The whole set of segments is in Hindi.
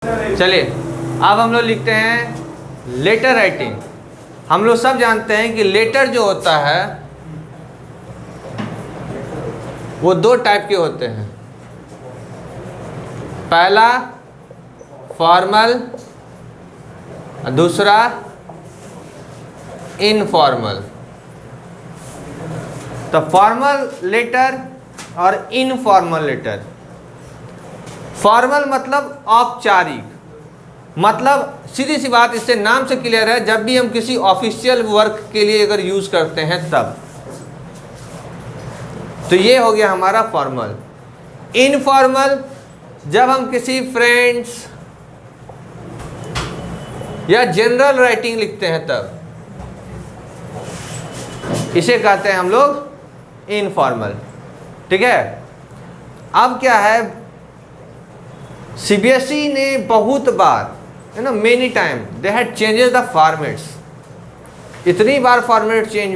चलिए अब हम लोग लिखते हैं लेटर राइटिंग। हम लोग सब जानते हैं कि लेटर जो होता है वो दो टाइप के होते हैं। पहला फॉर्मल, दूसरा इनफॉर्मल। तो फॉर्मल लेटर और इनफॉर्मल लेटर। फॉर्मल मतलब औपचारिक, मतलब सीधी सी बात, इससे नाम से क्लियर है, जब भी हम किसी ऑफिशियल वर्क के लिए अगर यूज करते हैं तब। तो ये हो गया हमारा फॉर्मल। इनफॉर्मल जब हम किसी फ्रेंड्स या जनरल राइटिंग लिखते हैं तब, इसे कहते हैं हम लोग इनफॉर्मल। ठीक है। अब क्या है, सीबीएसई ने बहुत बार, many time they had changes the formats. इतनी बार फॉर्मेट चेंज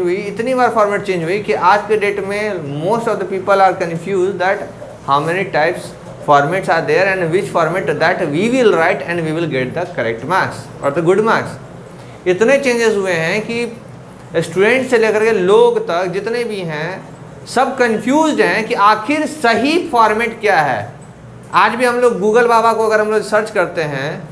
हुई कि आज के डेट में most of the people are confuse that how many types formats are there and which format that we will write and we will get the correct marks और द गुड मार्क्स। इतने चेंजेस हुए हैं कि स्टूडेंट से लेकर के लोग तक जितने भी हैं सब कंफ्यूज्ड हैं कि आखिर सही फॉर्मेट क्या है। आज भी हम लोग गूगल बाबा को अगर हम लोग सर्च करते हैं,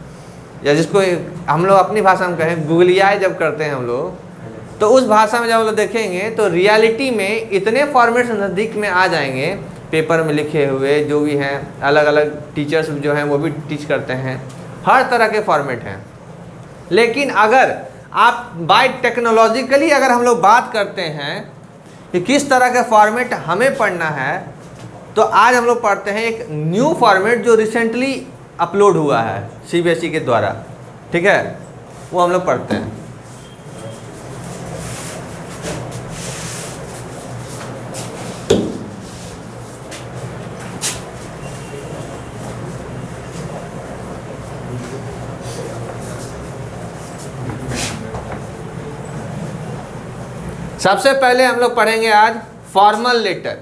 या जिसको हम लोग अपनी भाषा में कहें गूगलियाई जब करते हैं हम लोग, तो उस भाषा में जब हम लोग देखेंगे तो रियलिटी में इतने फॉर्मेट्स नज़दीक में आ जाएंगे, पेपर में लिखे हुए जो भी हैं, अलग अलग टीचर्स जो हैं वो भी टीच करते हैं, हर तरह के फॉर्मेट हैं। लेकिन अगर आप बाय टेक्नोलॉजिकली अगर हम लोग बात करते हैं कि किस तरह का फॉर्मेट हमें पढ़ना है, तो आज हम लोग पढ़ते हैं एक न्यू फॉर्मेट जो रिसेंटली अपलोड हुआ है सीबीएसई के द्वारा। ठीक है, वो हम लोग पढ़ते हैं। सबसे पहले हम लोग पढ़ेंगे आज formal letter.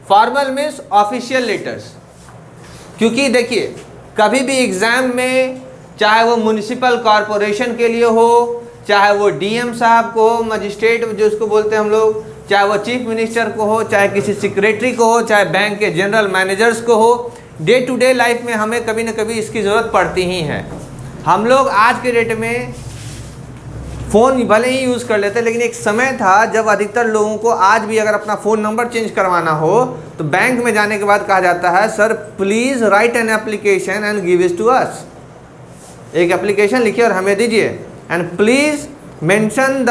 Formal means official letters. क्योंकि देखिए, कभी भी एग्ज़ाम में, चाहे वो म्युनिसिपल कॉरपोरेशन के लिए हो, चाहे वो डीएम साहब को हो, मजिस्ट्रेट जो उसको बोलते हैं हम लोग, चाहे वो चीफ मिनिस्टर को हो, चाहे किसी सेक्रेटरी को हो, चाहे बैंक के जनरल मैनेजर्स को हो, डे टू डे लाइफ में हमें कभी ना कभी इसकी ज़रूरत पड़ती ही है। हम लोग आज के डेट में फ़ोन भले ही यूज़ कर लेते हैं, लेकिन एक समय था जब अधिकतर लोगों को आज भी अगर अपना फ़ोन नंबर चेंज करवाना हो तो बैंक में जाने के बाद कहा जाता है, sir please write an application and give it to us. एक एप्लीकेशन लिखिए और हमें दीजिए, and please mention the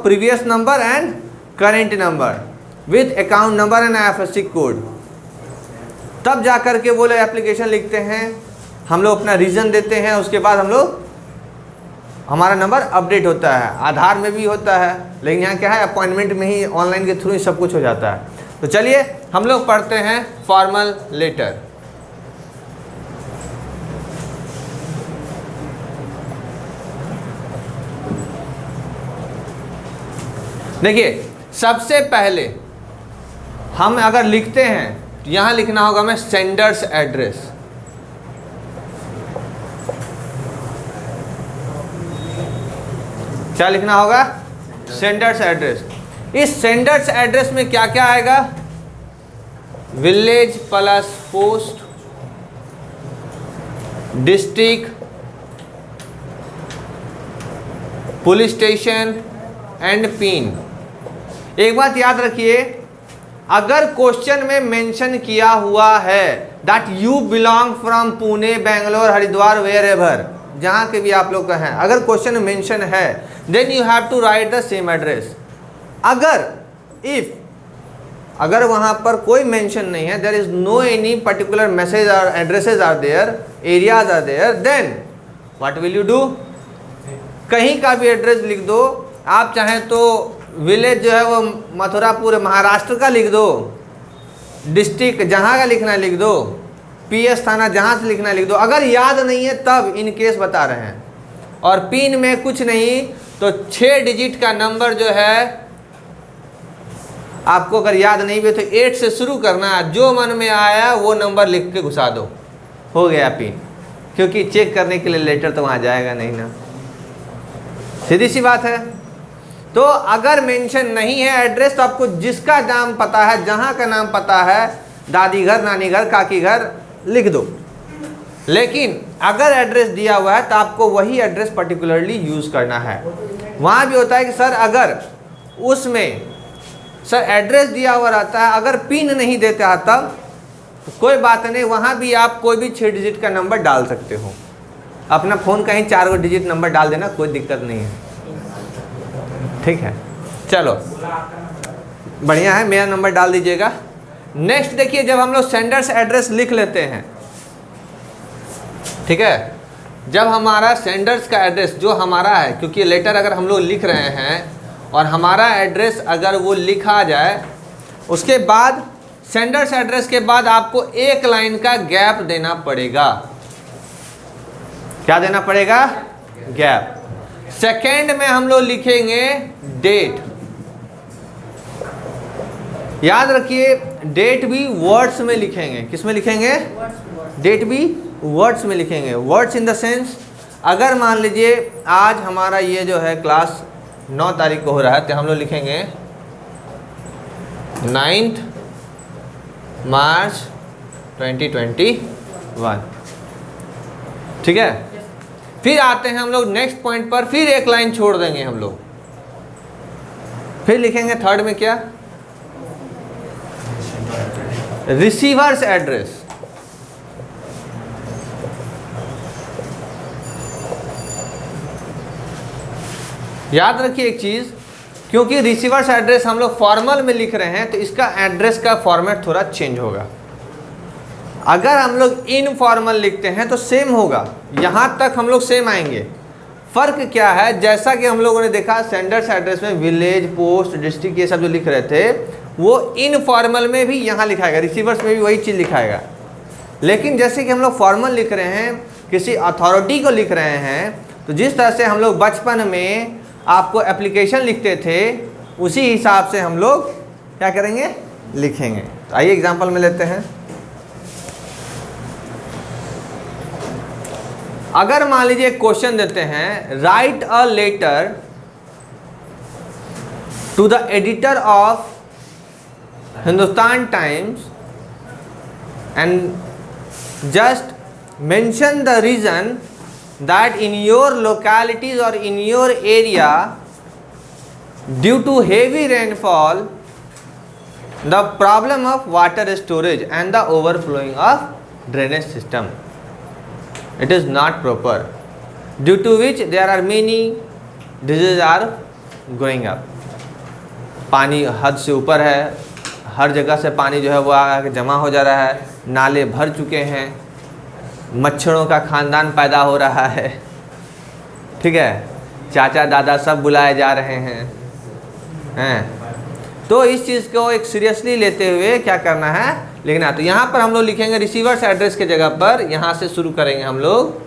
previous number and current number with account number and IFSC code. तब जा कर के वो लोग एप्लीकेशन लिखते हैं, हम लोग अपना रीज़न देते हैं, उसके बाद हम लोग हमारा नंबर अपडेट होता है। आधार में भी होता है, लेकिन यहाँ क्या है, अपॉइंटमेंट में ही ऑनलाइन के थ्रू ही सब कुछ हो जाता है। तो चलिए हम लोग पढ़ते हैं फॉर्मल लेटर। देखिए, सबसे पहले हम अगर लिखते हैं तो यहाँ लिखना होगा हमें सेंडर्स एड्रेस। क्या लिखना होगा? Sender's address. इस सेंडर्स एड्रेस में क्या क्या आएगा? Village plus post, district, police station and pin. एक बात याद रखिए, अगर क्वेश्चन में मेंशन किया हुआ है that you belong from Pune, Bangalore, Haridwar, wherever, जहाँ के भी आप लोग का है, अगर क्वेश्चन में मेंशन है, then you have to write the same address. अगर वहाँ पर कोई मेंशन नहीं है, there is no any particular message और addresses are there, areas are there, then what will you do? कहीं का भी एड्रेस लिख दो। आप चाहें तो विलेज जो है वो मथुरापुर महाराष्ट्र का लिख दो, डिस्ट्रिक्ट जहाँ का लिखना है लिख दो, पीएस थाना जहाँ से लिखना है लिख दो। अगर याद नहीं है तब इन केस बता रहे हैं। और पिन में कुछ नहीं तो 6 डिजिट का नंबर जो है आपको अगर याद नहीं भी तो 8 से शुरू करना है, जो मन में आया वो नंबर लिख के घुसा दो, हो गया पिन। क्योंकि चेक करने के लिए लेटर तो वहाँ जाएगा नहीं ना, सीधी सी बात है। तो अगर मेंशन नहीं है एड्रेस तो आपको जिसका नाम पता है, जहाँ का नाम पता है, दादी घर, नानी घर, काकी घर लिख दो। लेकिन अगर एड्रेस दिया हुआ है तो आपको वही एड्रेस पर्टिकुलरली यूज़ करना है। वहाँ भी होता है कि सर अगर उसमें सर एड्रेस दिया हुआ रहता है, अगर पिन नहीं देते हैं तब कोई बात नहीं, वहाँ भी आप कोई भी 6 डिजिट का नंबर डाल सकते हो। अपना फ़ोन कहीं 4 डिजिट नंबर डाल देना, कोई दिक्कत नहीं है, ठीक है। चलो बढ़िया है, मेरा नंबर डाल दीजिएगा। नेक्स्ट देखिए, जब हम लोग सेंडर्स एड्रेस लिख लेते हैं, ठीक है, जब हमारा सेंडर्स का एड्रेस जो हमारा है, क्योंकि लेटर अगर हम लोग लिख रहे हैं और हमारा एड्रेस अगर वो लिखा जाए, उसके बाद सेंडर्स एड्रेस के बाद आपको एक लाइन का गैप देना पड़ेगा। क्या देना पड़ेगा? गैप। सेकेंड में हम लोग लिखेंगे डेट। याद रखिए डेट भी वर्ड्स में लिखेंगे। किस में लिखेंगे? डेट भी वर्ड्स में लिखेंगे। वर्ड्स इन द सेंस, अगर मान लीजिए आज हमारा ये जो है क्लास 9 तारीख को हो रहा है, तो हम लोग लिखेंगे 9 मार्च 2021, ठीक है। फिर आते हैं हम लोग नेक्स्ट पॉइंट पर, फिर एक लाइन छोड़ देंगे हम लोग, फिर लिखेंगे थर्ड में क्या? Receiver's address. याद रखिए एक चीज़, क्योंकि रिसीवर्स एड्रेस हम लोग फॉर्मल में लिख रहे हैं तो इसका एड्रेस का फॉर्मेट थोड़ा चेंज होगा। अगर हम लोग इनफॉर्मल लिखते हैं तो सेम होगा, यहाँ तक हम लोग सेम आएंगे। फ़र्क क्या है? जैसा कि हम लोगों ने देखा सेंडर्स एड्रेस में विलेज, पोस्ट, डिस्ट्रिक्ट ये सब जो लिख रहे थे वो इनफॉर्मल में भी यहाँ लिखाएगा, रिसीवर्स में भी वही चीज़ लिखाएगा। लेकिन जैसे कि हम लोग फॉर्मल लिख रहे हैं, किसी अथॉरिटी को लिख रहे हैं, तो जिस तरह से हम लोग बचपन में आपको एप्लीकेशन लिखते थे उसी हिसाब से हम लोग क्या करेंगे? लिखेंगे। तो आइए एग्जांपल में लेते हैं। अगर मान लीजिए क्वेश्चन देते हैं, write a letter to the editor of Hindustan Times and just mention the reason that in your localities or in your area due to heavy rainfall the problem of water storage and the overflowing of drainage system, it is not proper, due to which there are many diseases are going up। पानी हद से ऊपर है, हर जगह से पानी जो है वो आके जमा हो जा रहा है, नाले भर चुके हैं, मच्छरों का खानदान पैदा हो रहा है, ठीक है, चाचा दादा सब बुलाए जा रहे हैं। तो इस चीज़ को एक सीरियसली लेते हुए क्या करना है? लिखना। तो यहाँ पर हम लोग लिखेंगे रिसीवर्स एड्रेस के जगह पर यहाँ से शुरू करेंगे हम लोग,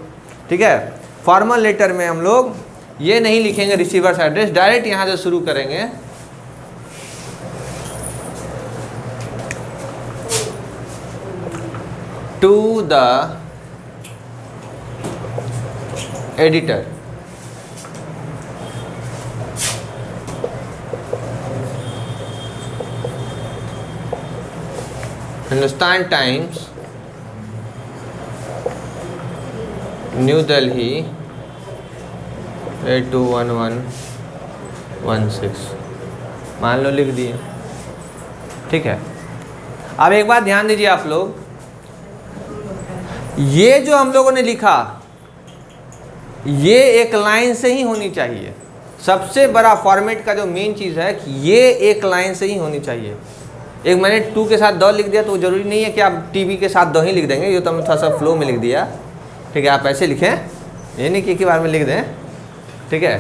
ठीक है। फॉर्मल लेटर में हम लोग ये नहीं लिखेंगे रिसीवर्स एड्रेस, डायरेक्ट यहाँ से शुरू करेंगे। To the editor, Hindustan Times, New Delhi 821116, मान लो लिख दिए, ठीक है। अब एक बात ध्यान दीजिए आप लोग, ये जो हम लोगों ने लिखा ये एक लाइन से ही होनी चाहिए। सबसे बड़ा फॉर्मेट का जो मेन चीज़ है कि ये एक लाइन से ही होनी चाहिए। एक मैंने 2 के साथ 2 लिख दिया तो ज़रूरी नहीं है कि आप टीवी के साथ 2 ही लिख देंगे, ये तो हमने थोड़ा सा फ्लो में लिख दिया, ठीक है। आप ऐसे लिखें, ये नहीं कि एक ही बार में लिख दें, ठीक है।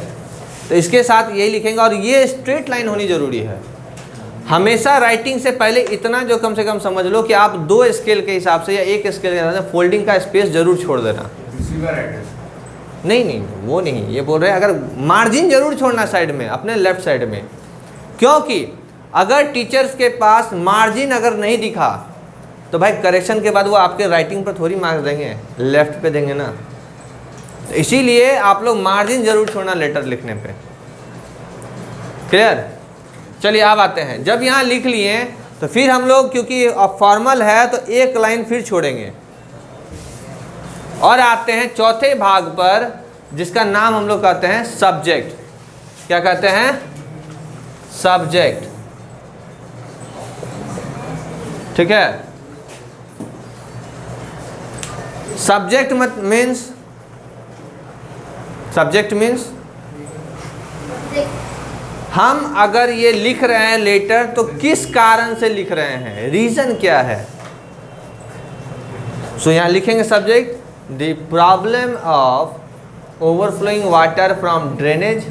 तो इसके साथ यही लिखेंगे और ये स्ट्रेट लाइन होनी ज़रूरी है। हमेशा राइटिंग से पहले इतना जो कम से कम समझ लो कि आप 2 स्केल के हिसाब से या 1 स्केल के हिसाब से फोल्डिंग का स्पेस ज़रूर छोड़ देना। नहीं, वो नहीं, ये बोल रहे हैं अगर मार्जिन जरूर छोड़ना साइड में, अपने लेफ्ट साइड में, क्योंकि अगर टीचर्स के पास मार्जिन अगर नहीं दिखा तो भाई करेक्शन के बाद वो आपके राइटिंग पर थोड़ी मार्क्स देंगे, लेफ्ट पे देंगे ना। तो इसीलिए आप लोग मार्जिन जरूर छोड़ना लेटर लिखने पे। क्लियर? चलिए अब आते हैं, जब यहाँ लिख लिए तो फिर हम लोग, क्योंकि अब फॉर्मल है तो एक लाइन फिर छोड़ेंगे और आते हैं चौथे भाग पर, जिसका नाम हम लोग कहते हैं सब्जेक्ट। क्या कहते हैं? सब्जेक्ट। ठीक है? सब्जेक्ट मीन्स हम अगर ये लिख रहे हैं लेटर तो किस कारण से लिख रहे हैं, रीजन क्या है। सो यहाँ लिखेंगे subject, the problem of overflowing water from drainage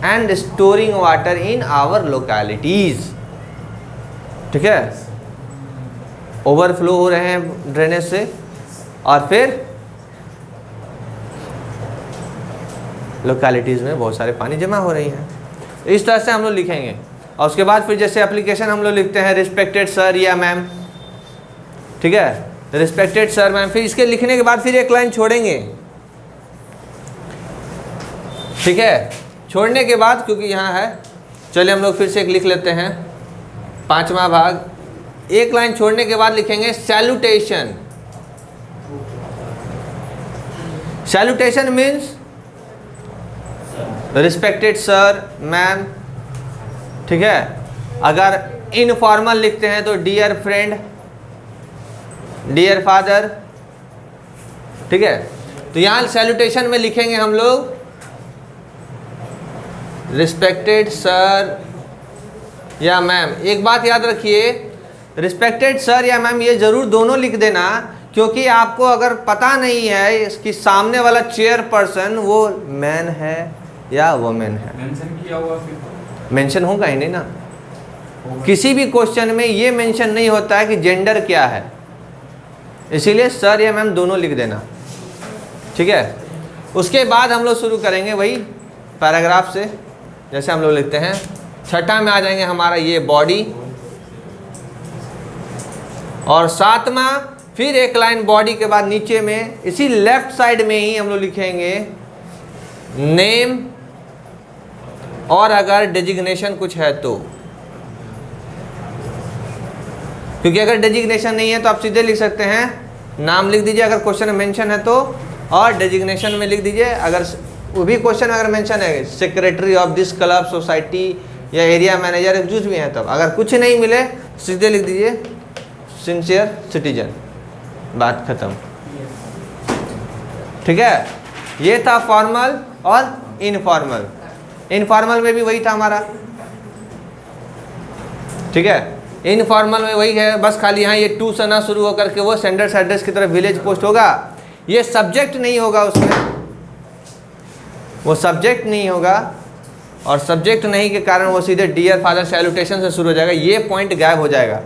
and storing water in our localities. ठीक है? ओवरफ्लो हो रहे हैं ड्रेनेज से और फिर लोकेलिटीज़ में बहुत सारे पानी जमा हो रही हैं। इस तरह से हम लोग लिखेंगे। और उसके बाद फिर जैसे एप्लीकेशन हम लोग लिखते हैं रिस्पेक्टेड सर या मैम। ठीक है? रिस्पेक्टेड सर मैम, फिर इसके लिखने के बाद फिर एक लाइन छोड़ेंगे। ठीक है? छोड़ने के बाद, क्योंकि यहाँ है, चलिए हम लोग फिर से एक लिख लेते हैं, 5वां भाग। एक लाइन छोड़ने के बाद लिखेंगे salutation. Salutation means respected sir ma'am. ठीक है? अगर इनफॉर्मल लिखते हैं तो डियर फ्रेंड, डियर फादर। ठीक है? तो यहाँ सैल्यूटेशन में लिखेंगे हम लोग रिस्पेक्टेड सर या मैम। एक बात याद रखिए, रिस्पेक्टेड सर या मैम ये जरूर दोनों लिख देना, क्योंकि आपको अगर पता नहीं है कि सामने वाला चेयर पर्सन वो मैन है या वुमेन है। मेंशन किया हुआ फिर मेंशन होगा ही नहीं ना, किसी भी क्वेश्चन में ये मेंशन नहीं होता है कि जेंडर क्या है, इसीलिए सर या मैम दोनों लिख देना। ठीक है? उसके बाद हम लोग शुरू करेंगे वही पैराग्राफ से, जैसे हम लोग लिखते हैं। छठा में आ जाएंगे हमारा ये बॉडी, और 7वां फिर एक लाइन बॉडी के बाद नीचे में इसी लेफ्ट साइड में ही हम लोग लिखेंगे नेम, और अगर डेजिग्नेशन कुछ है तो, क्योंकि अगर डेजिग्नेशन नहीं है तो आप सीधे लिख सकते हैं नाम लिख दीजिए अगर क्वेश्चन में मेंशन है तो, और डेजिग्नेशन में लिख दीजिए अगर वो भी क्वेश्चन अगर मेंशन है secretary of this club society या एरिया मैनेजर कुछ भी है तब। अगर कुछ नहीं मिले सीधे लिख दीजिए सिंसियर सिटीजन, बात खत्म। ठीक है? ये था फॉर्मल और इनफॉर्मल। इनफॉर्मल में भी वही था हमारा। ठीक है? इनफॉर्मल में वही है, बस खाली यहाँ ये टू से ना शुरू होकर के वो सेंडर्स एड्रेस की तरफ विलेज पोस्ट होगा। ये सब्जेक्ट नहीं होगा उसमें, वो सब्जेक्ट नहीं होगा, और सब्जेक्ट नहीं के कारण वो सीधे डियर फादर सैल्यूटेशन से शुरू हो जाएगा। ये पॉइंट गायब हो जाएगा,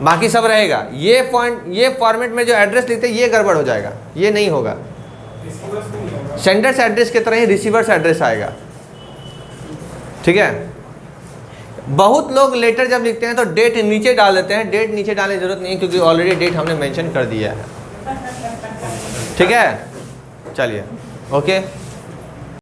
बाकी सब रहेगा। ये पॉइंट, ये फॉर्मेट में जो एड्रेस लिखते हैं ये गड़बड़ हो जाएगा, ये नहीं होगा। सेंडर्स एड्रेस की तरह ही रिसीवर्स एड्रेस आएगा। ठीक है? बहुत लोग लेटर जब लिखते हैं तो डेट नीचे डाल देते हैं। डेट नीचे डालने की जरूरत नहीं है, क्योंकि ऑलरेडी डेट हमने मेंशन कर दिया है। ठीक है? चलिए, ओके।